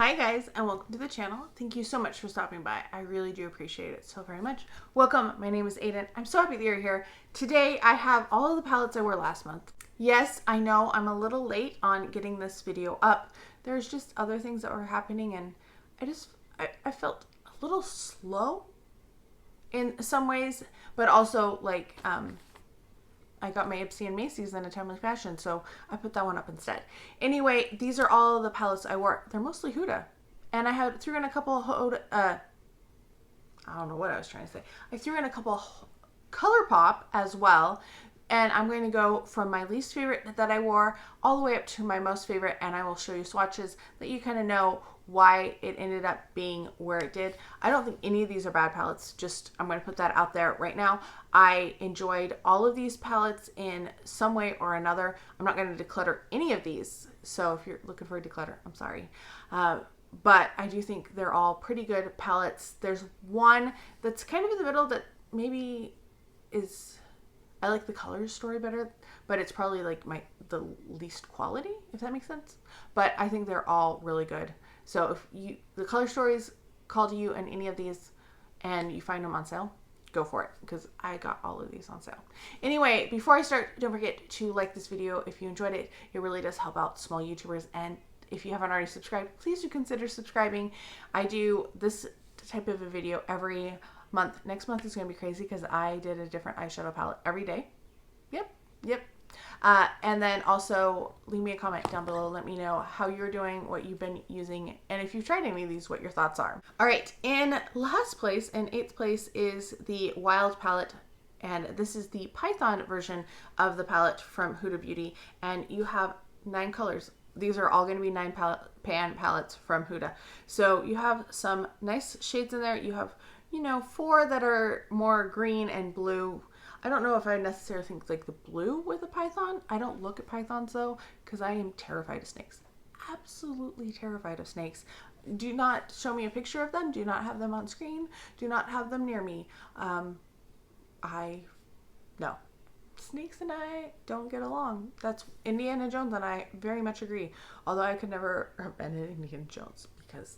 Hi guys, and welcome to the channel. Thank you so much for stopping by. I really do appreciate it so very much. Welcome, my name is Aiden. I'm so happy that you're here. Today I have all of the palettes I wore last month. Yes, I know I'm a little late on getting this video up. There's just other things that were happening and I felt a little slow in some ways, but also like I got my Ipsy and Macy's in a timely fashion, so I put that one up instead. Anyway, these are all the palettes I wore. They're mostly Huda. And I threw in a couple of Huda, I don't know what I was trying to say. I threw in a couple of Colourpop as well. And I'm going to go from my least favorite that I wore all the way up to my most favorite, and I will show you swatches that you kind of know why it ended up being where it did. I don't think any of these are bad palettes, just I'm going to put that out there right now. I enjoyed all of these palettes in some way or another. I'm not going to declutter any of these, so if you're looking for a declutter, I'm sorry. But I do think they're all pretty good palettes. There's one that's kind of in the middle that maybe is... I like the color story better, but it's probably like the least quality, if that makes sense. But I think they're all really good. So if the color stories call to you in any of these and you find them on sale, go for it, because I got all of these on sale. Anyway, before I start, don't forget to like this video if you enjoyed it. It really does help out small YouTubers, and if you haven't already subscribed, please do consider subscribing. I do this type of a video every month. Next month is going to be crazy because I did a different eyeshadow palette every day. Yep. And then also leave me a comment down below. Let me know how you're doing, what you've been using, and if you've tried any of these, what your thoughts are. All right, in last place, in 8th place, is the Wild palette. And this is the Python version of the palette from Huda Beauty. And you have 9 colors. These are all going to be 9 pan palettes from Huda. So you have some nice shades in there. You have 4 that are more green and blue. I don't know if I necessarily think like the blue with a python. I don't look at pythons though, because I am terrified of snakes. Absolutely terrified of snakes. Do not show me a picture of them. Do not have them on screen. Do not have them near me. No. Snakes and I don't get along. That's Indiana Jones and I very much agree. Although I could never have been in Indiana Jones because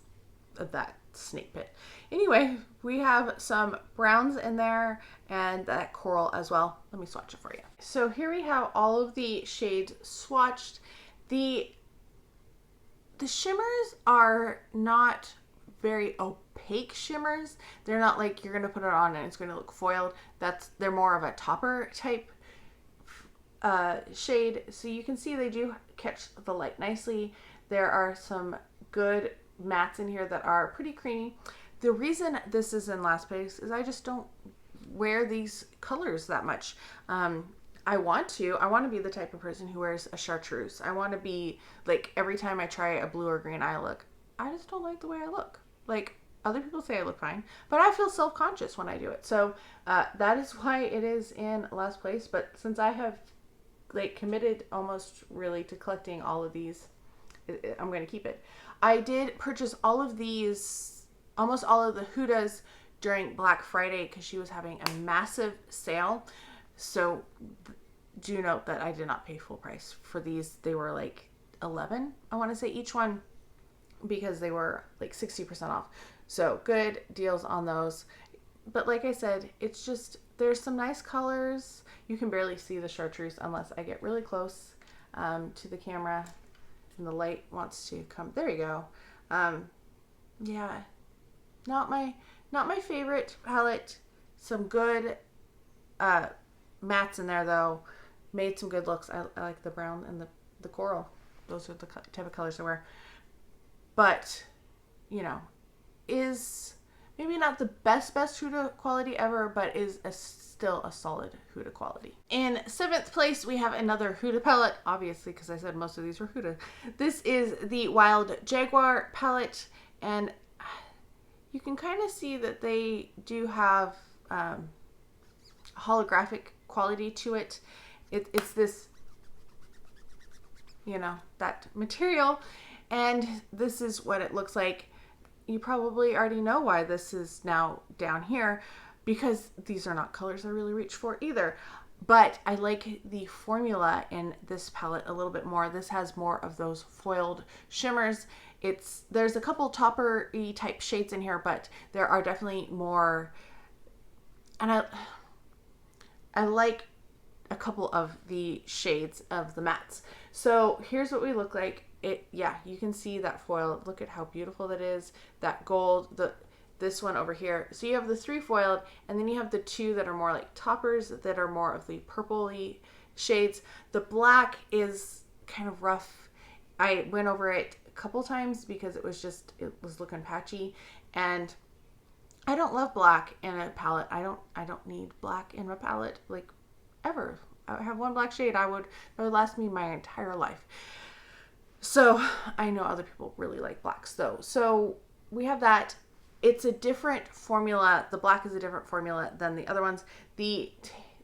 of that snake pit. Anyway, we have some browns in there and that coral as well. Let me swatch it for you. So here we have all of the shades swatched. The shimmers are not very opaque shimmers. They're not like you're going to put it on and it's going to look foiled. They're more of a topper type shade. So you can see they do catch the light nicely. There are some good mattes in here that are pretty creamy. The reason this is in last place is I just don't wear these colors that much. I want to be the type of person who wears a chartreuse. I want to be like, every time I try a blue or green eye look, I just don't like the way I look. Like, other people say I look fine, but I feel self-conscious when I do it. So that is why it is in last place. But since I have like committed almost really to collecting all of these, I'm going to keep it. I did purchase all of these, almost all of the Hudas during Black Friday because she was having a massive sale. So do note that I did not pay full price for these. They were like $11, I want to say, each one, because they were like 60% off. So good deals on those. But like I said, it's just, there's some nice colors. You can barely see the chartreuse unless I get really close to the camera. And the light wants to come. There you go. Yeah, not my favorite palette. Some good mattes in there though. Made some good looks. I like the brown and the coral. Those are the type of colors I wear. But is maybe not the best Huda quality ever, but is still a solid Huda quality. In 7th place, we have another Huda palette, obviously, because I said most of these were Huda. This is the Wild Jaguar palette, and you can kind of see that they do have holographic quality to it. It's this, that material, and this is what it looks like. You probably already know why this is now down here, because these are not colors I really reach for either. But I like the formula in this palette a little bit more. This has more of those foiled shimmers. there's a couple topper-y type shades in here, but there are definitely more, and I like a couple of the shades of the mattes. So here's what we look like. Yeah, you can see that foil. Look at how beautiful that is. That gold, this one over here. So you have the 3 foiled, and then you have the 2 that are more like toppers that are more of the purpley shades. The black is kind of rough. I went over it a couple times because it was looking patchy, and I don't love black in a palette. I don't need black in my palette, like, ever. I have one black shade. That would last me my entire life. So I know other people really like blacks though. So we have that. It's a different formula. The black is a different formula than the other ones. The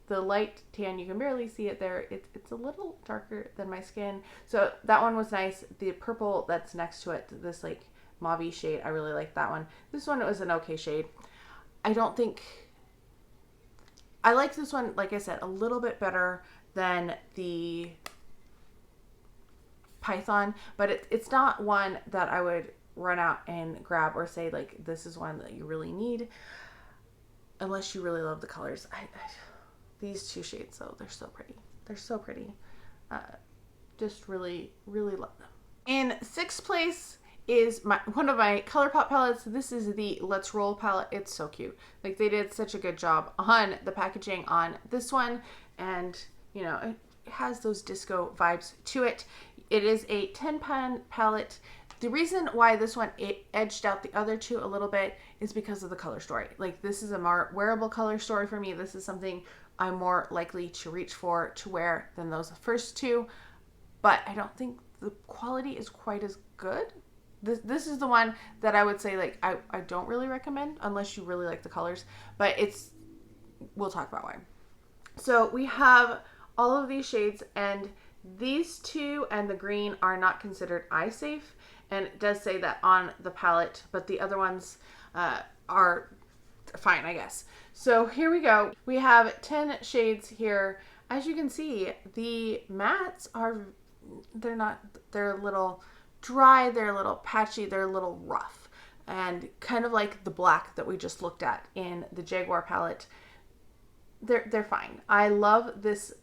light tan, you can barely see it there. It's a little darker than my skin. So that one was nice. The purple that's next to it, this like mauve shade, I really like that one. This one was an okay shade. I like this one, like I said, a little bit better than the Python, but it's not one that I would run out and grab or say like this is one that you really need unless you really love the colors. These 2 shades though, they're so pretty. They're so pretty. Just really, really love them. In 6th place is one of my Colourpop palettes. This is the Let's Roll palette. It's so cute. Like, they did such a good job on the packaging on this one, and you know, it has those disco vibes to it. It is a 10-pan palette. The reason why this one edged out the other 2 a little bit is because of the color story. Like, this is a more wearable color story for me. This is something I'm more likely to reach for to wear than those first 2, but I don't think the quality is quite as good. This is the one that I would say, like, I don't really recommend unless you really like the colors, but we'll talk about why. So we have all of these shades, and these 2 and the green are not considered eye safe, and it does say that on the palette, but the other ones are fine, I guess. So here we go. We have 10 shades here. As you can see, the mattes they're a little dry, they're a little patchy, they're a little rough, and kind of like the black that we just looked at in the Jaguar palette. They're fine. I love this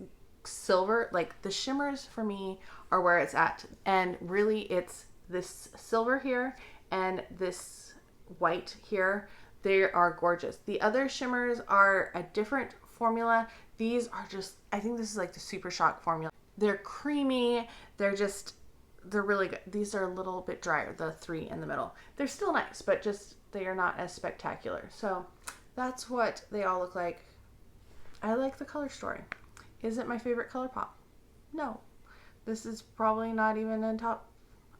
silver. Like, the shimmers for me are where it's at, and really it's this silver here and this white here. They are gorgeous. The other shimmers are a different formula. These are just, I think this is like the Super Shock formula. They're creamy. They're really good. These are a little bit drier, the 3 in the middle. They're still nice, but just they are not as spectacular. So that's what they all look like. I like the color story. Is it my favorite Colourpop? No. This is probably not even in top,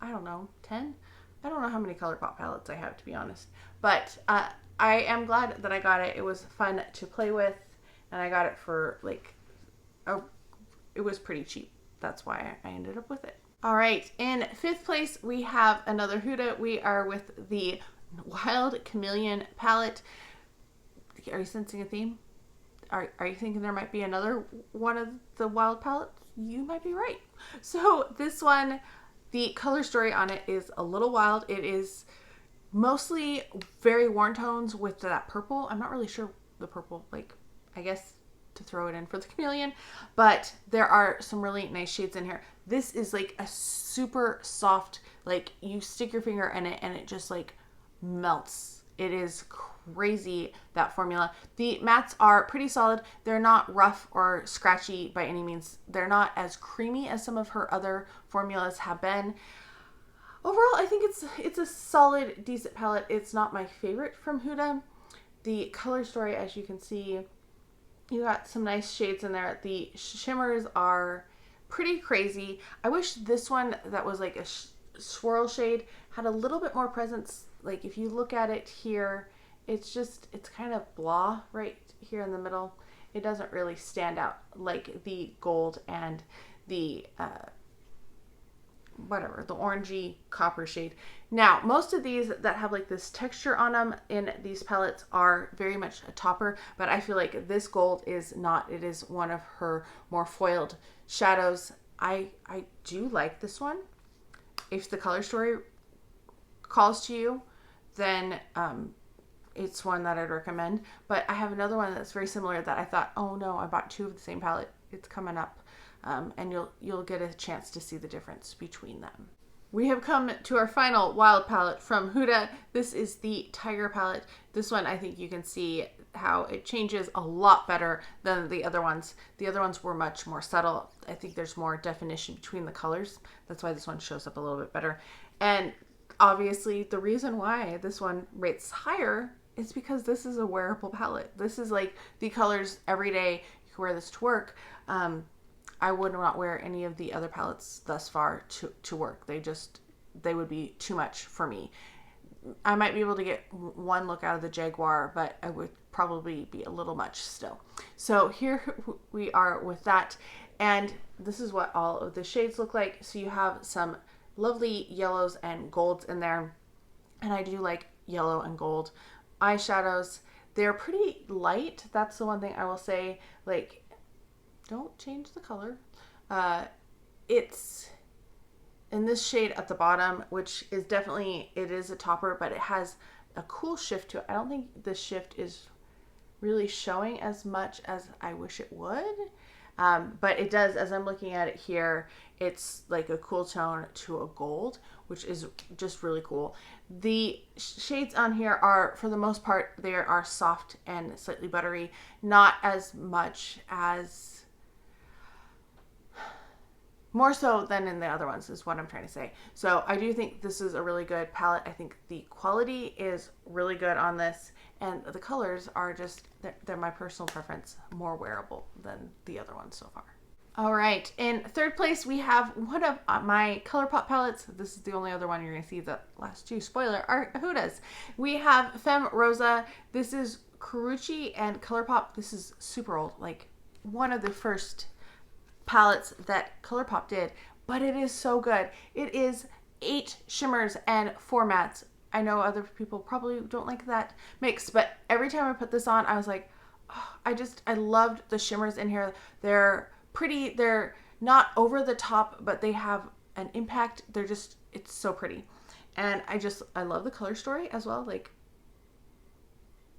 I don't know, 10? I don't know how many Colourpop palettes I have, to be honest. But I am glad that I got it. It was fun to play with, and I got it for like, it was pretty cheap. That's why I ended up with it. All right, in 5th place, we have another Huda. We are with the Wild Chameleon palette. Are you sensing a theme? Are you thinking there might be another one of the Wild palettes? You might be right. So this one, the color story on it is a little wild. It is mostly very warm tones with that purple. I'm not really sure the purple, like, I guess to throw it in for the chameleon, but there are some really nice shades in here. This is like a super soft, like, you stick your finger in it and it just like melts. It is crazy, that formula. The mattes are pretty solid. They're not rough or scratchy by any means. They're not as creamy as some of her other formulas have been. Overall, I think it's a solid, decent palette. It's not my favorite from Huda. The color story, as you can see, you got some nice shades in there. The shimmers are pretty crazy. I wish this one that was like a swirl shade had a little bit more presence. Like, if you look at it here, it's kind of blah right here in the middle. It doesn't really stand out like the gold and the whatever, the orangey copper shade. Now, most of these that have like this texture on them in these palettes are very much a topper, but I feel like this gold is not. It is one of her more foiled shadows. I do like this one. If the color story calls to you, then it's one that I'd recommend. But I have another one that's very similar that I thought, oh no, I bought two of the same palette. It's coming up, and you'll get a chance to see the difference between them. We have come to our final wild palette from Huda. This is the Tiger palette. This one, I think you can see how it changes a lot better than the other ones. The other ones were much more subtle. I think there's more definition between the colors. That's why this one shows up a little bit better. And obviously the reason why this one rates higher is because this is a wearable palette. This is like the colors every day. You can wear this to work. I would not wear any of the other palettes thus far to work. They would be too much for me. I might be able to get one look out of the Jaguar, but I would probably be a little much still. So here we are with that. And this is what all of the shades look like. So you have some lovely yellows and golds in there. And I do like yellow and gold eyeshadows. They're pretty light. That's the one thing I will say, like, don't change the color. It's in this shade at the bottom, which is definitely, it is a topper, but it has a cool shift to it. I don't think the shift is really showing as much as I wish it would. But it does, as I'm looking at it here, it's like a cool tone to a gold, which is just really cool. The shades on here are, for the most part, they are soft and slightly buttery, not as much as, more so than in the other ones is what I'm trying to say. So I do think this is a really good palette. I think the quality is really good on this, and the colors are just, they're my personal preference, more wearable than the other ones so far. All right, in third place, we have one of my Colourpop palettes. This is the only other one you're gonna see. The last two, spoiler, are Huda's. We have Fem Rosa. This is Karuchi and Colourpop. This is super old, like one of the first palettes that Colourpop did, but it is so good. It is 8 shimmers and 4 mattes. I know other people probably don't like that mix, but every time I put this on, I was like, oh, I loved the shimmers in here. They're pretty, they're not over the top, but they have an impact. They're just, it's so pretty. And I love the color story as well. Like,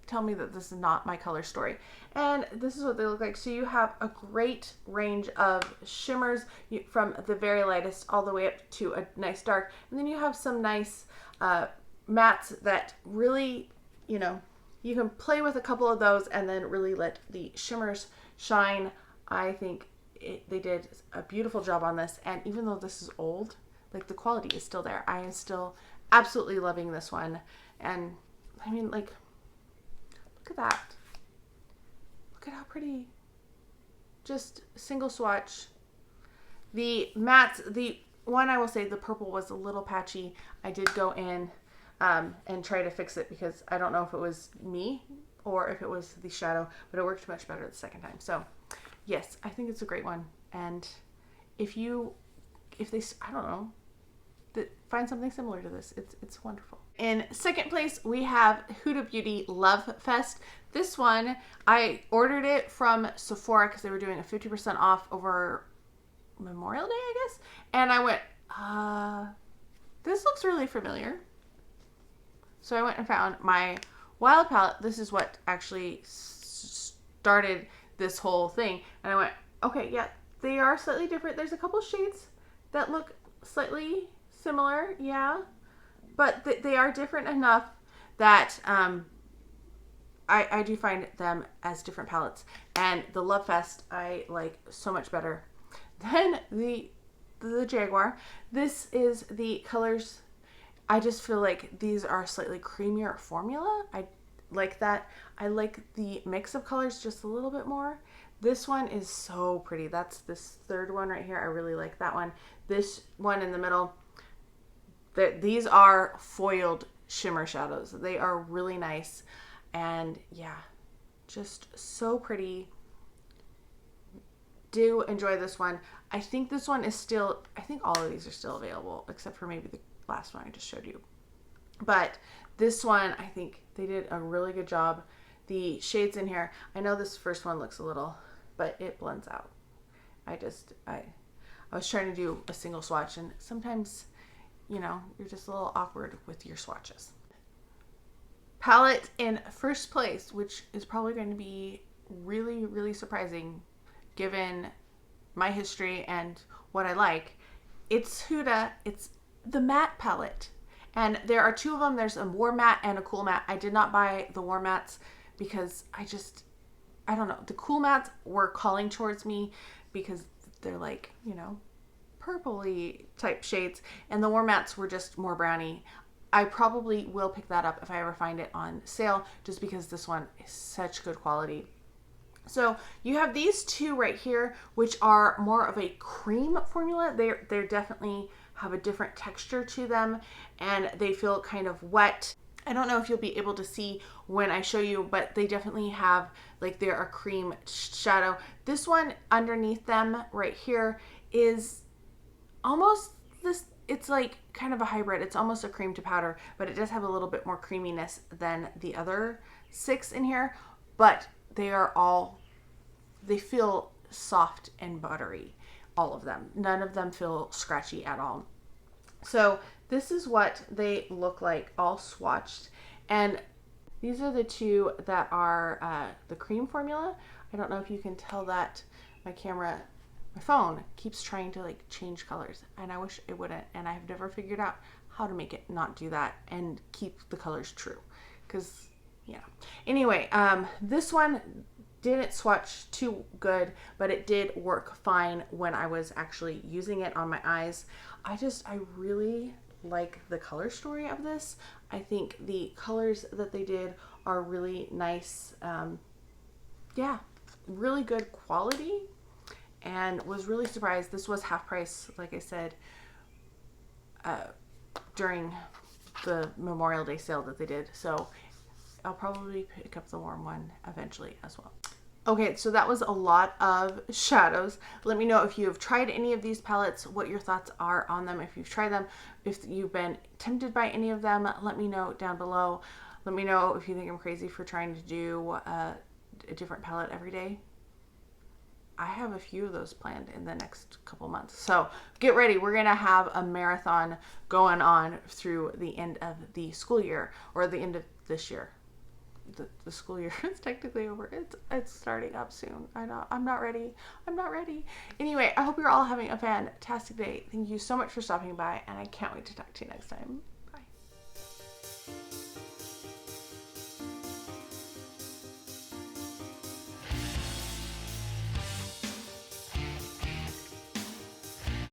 tell me that this is not my color story. And this is what they look like. So you have a great range of shimmers from the very lightest all the way up to a nice dark. And then you have some nice mattes that really, you know, you can play with a couple of those and then really let the shimmers shine. I think they did a beautiful job on this. And even though this is old, like, the quality is still there. I am still absolutely loving this one. And I mean, like, look at that. Look at how pretty. Just single swatch. The mattes, the one I will say, the purple was a little patchy. I did go in and try to fix it because I don't know if it was me or if it was the shadow, but it worked much better the second time. So yes, I think it's a great one. And if they, I don't know, find something similar to this, it's wonderful. In second place, we have Huda Beauty Lovefest. This one, I ordered it from Sephora because they were doing a 50% off over Memorial Day, I guess. And I went, this looks really familiar. So I went and found my Wild palette. This is what actually started this whole thing. And I went, okay, yeah, they are slightly different. There's a couple shades that look slightly similar, yeah. But they are different enough that I do find them as different palettes. And the Lovefest I like so much better than the Jaguar. This is the colors. I just feel like these are slightly creamier formula. I like that. I like the mix of colors just a little bit more. This one is so pretty. That's this third one right here. I really like that one. This one in the middle, these are foiled shimmer shadows. They are really nice. And yeah, just so pretty. Do enjoy this one. I think this one is still, I think all of these are still available except for maybe the last one I just showed you. But this one, I think they did a really good job. The shades in here, I know this first one looks a little, but it blends out. I was trying to do a single swatch, and sometimes you know, you're just a little awkward with your swatches. Palette in first place, which is probably going to be really, really surprising given my history and what I like. It's Huda. It's the matte palette. And there are two of them. There's a warm matte and a cool matte. I did not buy the warm mattes because I don't know. The cool mattes were calling towards me because they're like, you know, purpley type shades. And the warm mattes were just more browny. I probably will pick that up if I ever find it on sale, just because this one is such good quality. So you have these two right here, which are more of a cream formula. They're definitely have a different texture to them, and they feel kind of wet. I don't know if you'll be able to see when I show you, but they definitely have, like, they're a cream shadow. This one underneath them right here is almost this, it's like kind of a hybrid. It's almost a cream to powder, but it does have a little bit more creaminess than the other 6 in here. But they feel soft and buttery, all of them. None of them feel scratchy at all. So this is what they look like all swatched. And these are the two that are the cream formula. I don't know if you can tell that my phone keeps trying to like change colors, and I wish it wouldn't. And I have never figured out how to make it not do that and keep the colors true. Because, yeah. Anyway, this one didn't swatch too good, but it did work fine when I was actually using it on my eyes. I really like the color story of this. I think the colors that they did are really nice. Yeah, really good quality, and was really surprised. This was half price, like I said, during the Memorial Day sale that they did. So I'll probably pick up the warm one eventually as well. Okay, so that was a lot of shadows. Let me know if you have tried any of these palettes, what your thoughts are on them, if you've tried them, if you've been tempted by any of them. Let me know down below. Let me know if you think I'm crazy for trying to do a different palette every day. I have a few of those planned in the next couple months. So get ready. We're going to have a marathon going on through the end of the school year, or the end of this year. The school year is technically over. It's starting up soon. I know. I'm not ready. Anyway, I hope you're all having a fantastic day. Thank you so much for stopping by, and I can't wait to talk to you next time.